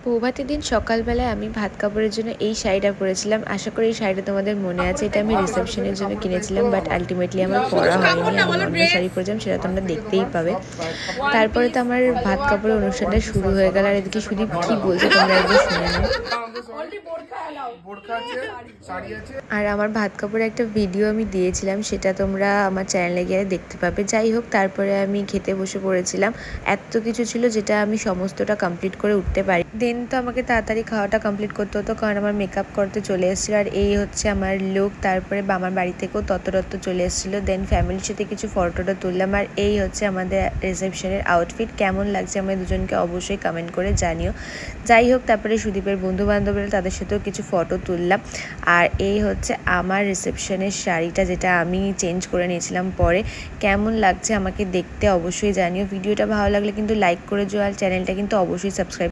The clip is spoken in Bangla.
বৌভাতের দিন সকালবেলায় আমি ভাত কাপড়ের জন্য এই শাড়িটা পরেছিলাম। আশা করি এই শাড়িটা তোমাদের মনে আছে। এটা আমি রিসেপশনের জন্য কিনেছিলাম, বাট আলটিমেটলি আমার পরা হয়নি। আমি অন্য শাড়ি পরেছিলাম, সেটা তোমরা দেখতেই পাবে। তারপরে তো আমার ভাত কাপড়ের অনুষ্ঠানটা শুরু হয়ে গেল। আর এদিকে সুদীপ কি বলছে তোমরা একবার শুনে নাও। আর আমার ভাত কাপড়ের একটা ভিডিও আমি দিয়েছিলাম, সেটা তোমরা আমার চ্যানেলে গিয়ে দেখতে পাবে। যাই হোক, তারপরে আমি খেতে বসে পড়েছিলাম। এত কিছু ছিল যেটা আমি সমস্তটা কমপ্লিট করে উঠতে পারি। দেন তো আমাকে তাড়াতাড়ি খাওয়াটা কমপ্লিট করতে হতো, কারণ আমার মেকআপ করতে চলে এসেছিলো। আর এই হচ্ছে আমার লুক। তারপরে আমার বাড়ি থেকেও তত্ত্ব চলে এসেছিলো। দেন ফ্যামিলির সাথে কিছু ফটোটা তুললাম। আর এই হচ্ছে আমাদের রিসেপশনের আউটফিট। কেমন লাগছে আমাদের দুজনকে অবশ্যই কমেন্ট করে জানিও। যাই হোক, তারপরে সুদীপের বন্ধু বান্ধবরা, তাদের সাথেও কিছু ফটো তুললাম। আর এই হচ্ছে আমার রিসেপশনের শাড়িটা, যেটা আমি চেঞ্জ করে নিয়েছিলাম পরে। কেমন লাগছে আমাকে দেখতে অবশ্যই জানিও। ভিডিওটা ভালো লাগলে কিন্তু লাইক করে দিও, আর চ্যানেলটা কিন্তু অবশ্যই সাবস্ক্রাইব